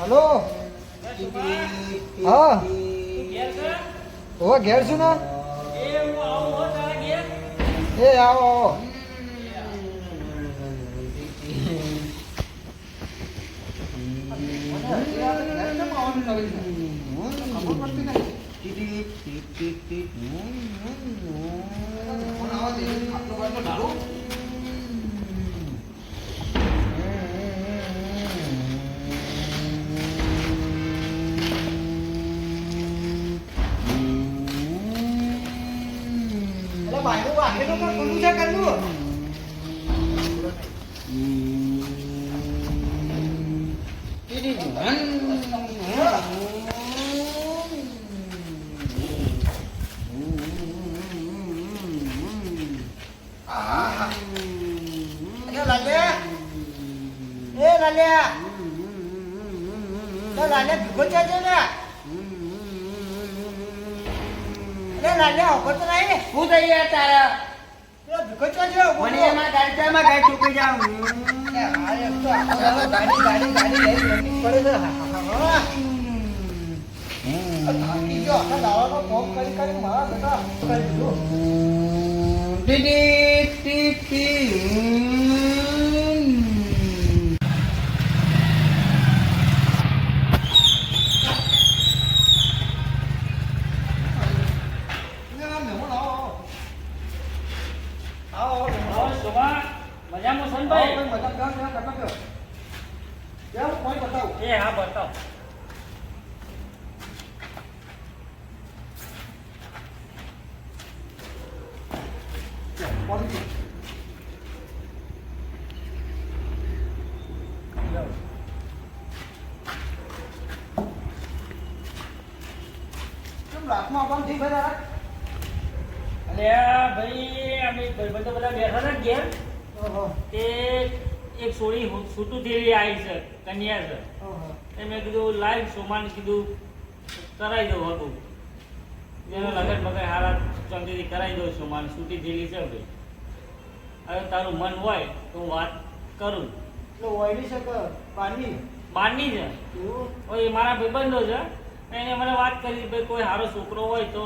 Hello હા ઓ ઘેર છું ને એ આવો આવો એક સોળી છૂટું થયેલી આવી છે કન્યા છે મેં કીધું લાઈવ સોમાન કીધું કરાવી દઉં હતું જેનો લગન બગન હારા ચંદીથી કરાવી દઉં સોમાન છૂટી થયેલી છે ભાઈ હવે તારું મન હોય તો હું વાત કરું બારની છે એ મારા ભાઈબંધો છે એને મને વાત કરી ભાઈ કોઈ સારો છોકરો હોય તો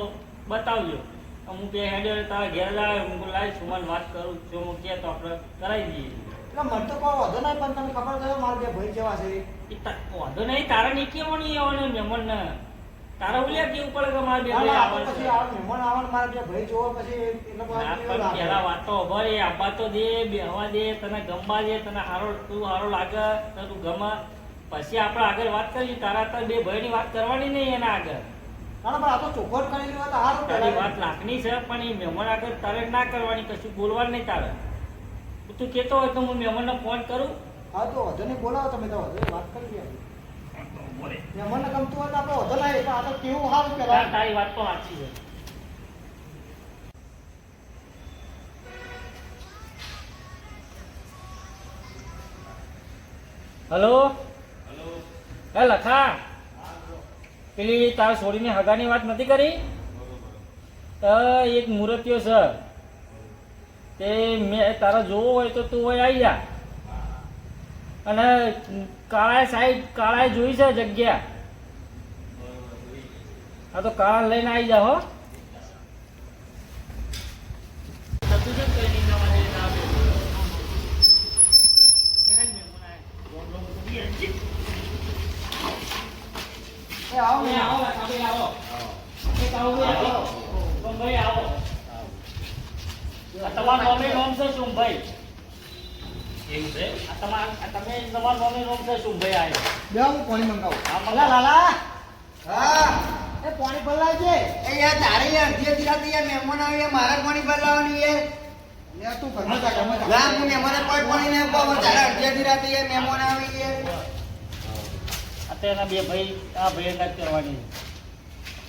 બતાવજો હું બે હેડે તારા ઘેર જાય હું લાઈવ સોમાન વાત કરું છું હું કે તો આપણે કરાવી દઈએ મને તો કોઈ વાંધો નહીં પણ તમને ખબર છે મારા બે ભાઈ જેવા છે વાંધો નહીં તારા નીચે નહીં આવવાનું મહેમાન ને તારા ઉલ્યા કેવું પડે કે મારા બે ભાઈ આવવાનું પછી મહેમાન આવવાનું મારા બે ભાઈ જોવા પછી પેલા વાત તો ભરે આબા તો દે બેહવા દે તને ગમવા દે તને હારો તું હારો લાગે તો તું ગમે પછી આપણે આગળ વાત કરીએ તારા તો બે ભાઈની વાત કરવાની નહીં એના આગળ આ તો ચોખવટ કરેલી વાત હારું તારી વાત લાખની છે પણ એ મહેમાન આગળ તારે ના કરવાની કશું બોલવાનું નહીં તારે તું કહેતો હોય તો હું મહેમાનને ફોન કરું હા તો વધુ નહીં બોલાવો તમે તો વધુ વાત કરી મહેમાનને ગમતું હોય તો આપણે વધુ નહીં આ તો કેવું સારું કહેવાય તારી વાત તો સાચી છે હલો હે લખા પેલી તારા છોડીને હગાની વાત નથી કરી તો એક મૂર્તિઓ છે તે મેં તારા જોવો હોય તો તું હોય આવી જા અને કાળાએ જોઈ છે જગ્યા હા તો કાળા લઈને આવી જા હો તમારું નોમે નોમ છે શું ભાઈ એવું છે તમે તમારું નોમે નોમ છે શું ભાઈ બે હું પાણી મંગાવું હા મલા લાલા હા એ પાણી ભરલાવજે એ યાર તારે યાર અડધી રાતે યાર મહેમાન આવે મારે પાણી ભરલાવવાનું યાર તું ઘરમાં જા ના હું મહેમાને કોઈ પાણી નહીં પાવ તારે અડધી રાતે યાર મહેમાન આવે યાર તેના બે ભાઈ આ ભાઈ કાંઈક કરવાની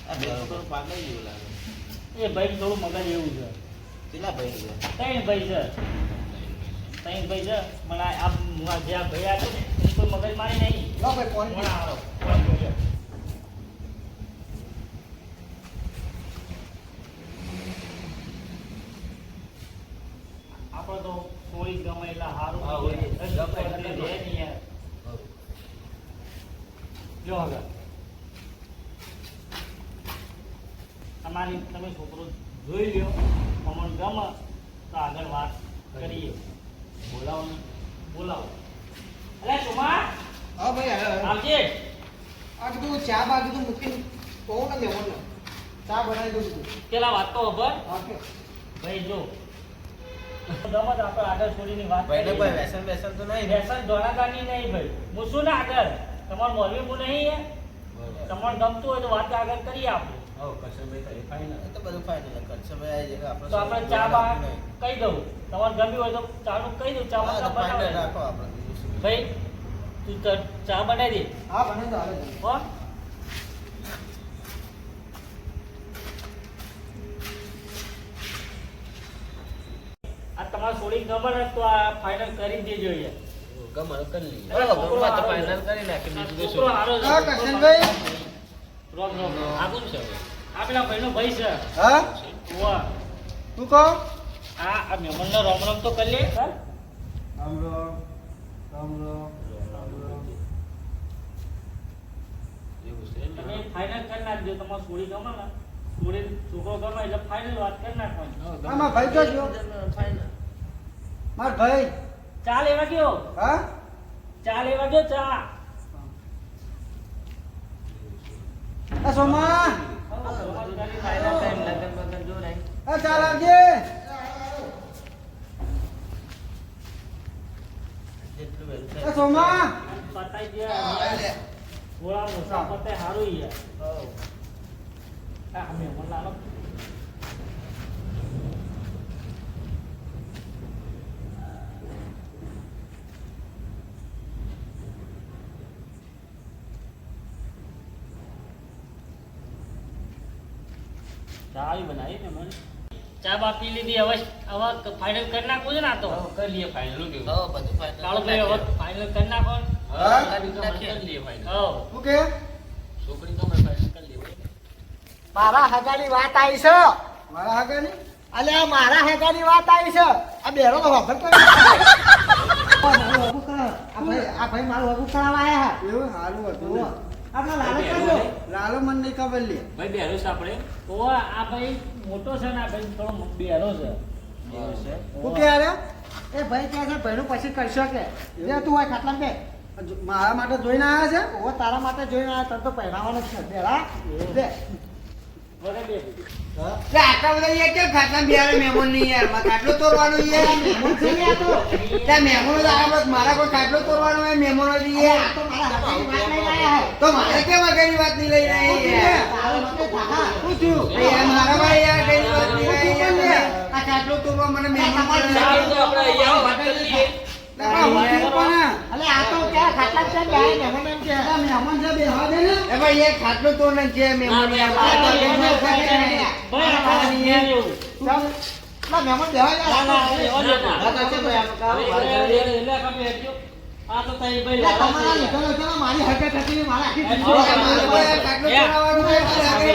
આ બે છોકરો પાગલ જેવું લાગે. એ ભાઈ થોડું મગજ એવું છે કેટલા ભાઈ છે? ત્રણ ભાઈ છે મને આ જે આ ભાઈ આવ્યો ને એની કોઈ મગજ મારી નહીં લો ભાઈ કોણ કોણ આવો? કોણ બોલ્યો? આપણે તો થોડી ગમે એટલે સારું હા, હોય. હોય. એટલે આપણે રહે નહીં યાર. જો હવે તમારી તમે છોકરો જોઈ લ્યો અમને ગમે તો આગળ વાત કરીએ. બોલાવો ને બોલાવો. અરે સુમા હા ભાઈ હવે આવજે. આ કીધું ચા બા કીધું મૂકીને કહું ને મહેમાનને ચા બનાવી દઉં છું પેલા વાત તો ખબર હા કે ભાઈ જો ગમે તો આપણે આગળ છોડીની વાત ભાઈને કરીએ. કોઈ વ્યસન બેસન તો નહીં ને? વ્યસન દોડાદાની નહીં ભાઈ હું શું ને આગળ તમારે મોરબી હું નહીં હે બરોબર. તમારે ગમતું હોય તો વાત આગળ કરીએ આપણે હો, કરશનભાઈ કરે final. એ તો બધું final. કરશનભાઈ આવી જાય કે તો આપણે ચા બા કહી દઉં તમારે ગમ્યું હોય તો ચાનું કહી દઉં ચા હા, તો બા final બનાવે રાખો આપણે. બીજું શું? ભાઈ તું ચા બનાવી દે હા બને તો હાલે હો આ તમારે થોડી ખબર જ તો આ ફાઇનલ કરી દેજો યાર ગમે તો કરી લઈએ. અરે, છોકરો ગમે તો હારો final છે. કરી નાખીએ. બીજું તો છોકરો શું? હારો છે. હા, કરશનભાઈ. રોક રોક આ કોણ છે આ પેલા ભાઈનો ભાઈ છે હા વાહ તું કહો આ મહેમાનનો રોમ રોમ તો કરી લે સર રામ રામ રામ રામ રામ રામ એવું છે ને? તમે ફાઇનલ કરી નાખજો તમારે છોડી ગમે ને છોડી છોકરો ગમે એટલે ફાઇનલ વાત કરી નાખવાની હા, ગમે. આમાં ભાઈ તો જો. final. માર ભાઈ ચા લેવા ગયો હા ચા લેવા ગયો ચા આ સોમા final time લગન બગન જો નહીં. આ ચા લાવજે જેટલું વહેલું આ થાય. સોમા પતાઈ દે થોડા મોટા પતાય સારું યાર આ મહેમાન લાલો ચા આવી બનાવી ને મને ચા બા પી લીધી હવે ફાઇનલ કરી નાખવું છે ને આ તો હા, કરી લઈએ final. શું કેવું? હા, બધું final. કાળો ભાઈ હવે ફાઇનલ કરી નાખો ને. હા, હા? કરી લઈએ final. હઉ. શું કે છોકરી ગમે final કરી લઈએ. મારા હગાની વાત આવી છે મારા હગાની અલ્યા મારા હગાની વાત આવી છે આ બેરો તો વખત તો આ ભાઈ મારું હગું કરાવવા આયા એવું સારું હતું આપણા લાલો કરજો લાલો મને નહીં ખબર લે ભાઈ બેરું છે આપણે. તો આ ભાઈ મોટો છે ને આ ભાઈ થોડો બેરો છે એવું છે. શું કે અરે એ ભાઈ કહે છે ભાઈનું પછી કરશો કે લે તું હોય ખાટલા કે મારા માટે જોઈને આવ્યા છે ઓ તારા માટે જોઈને આવ્યા તને તો પહેરાવાનો જ છે પહેરા લે વગર બે લે, આટલા બધા યાર કેમ ખાટલા બિહારે મહેમાન નહીં યાર મારે ખાટલો તોડવાનો યાર મહેમાન છે ને આ તો ત્યાં મહેમાનો તો આવ્યા બસ મારા કોઈ ખાટલો તોડવાનો હોય મહેમાનો જ યાર આ તો મારા હગાની વાત લઈને આયા હે તો મારે કેમ આગળની વાત નહીં લઈને આવી યાર તારા માટે થાકા શું થયું યાર મારા ભાઈ યાર કઈ વાત નહીં આવી યાર આ ખાટલો તોડવા મને મહેમાન ચાલ તો આપણે અહીંયા વાત કરી લઈએ. અલે આ તો ક્યાં ખાટલા છે બે મહેમાન એમ કે મહેમાન છે બેહવા દે ને એ ભાઈ યાર ખાટલો તોડને છે મહેમાન યાર મારા તો આગળની વાત નહીં. ભાઈ આ નહીં એવું ના મહેમાન બેહવા ના ના જાય એવો જ હતો. હા, તો છે ભાઈ, આપણે કામ વાત એટલે કરીએ. એટલે કમે હેડજો. આ તો તઈ ભાઈ એટલે લાલા તમારા છે. લીધેલો છે ને મારી હરકત હતી મારા આખી એ જિંદગી મારા મારે કોઈ યાર ખાટલો તોડવાનું હોય તો આ આગળ ભાઈ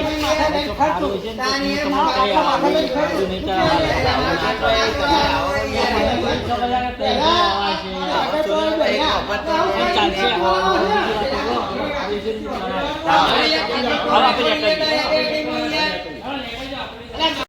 ભાઈ માથે લઈને સારું છે ને તો તારી તમે એ તમારે કઈ માથા આવવાનું લઈને નહીં, ખર્ચું. નહીં શું કરાવવાનું. યાર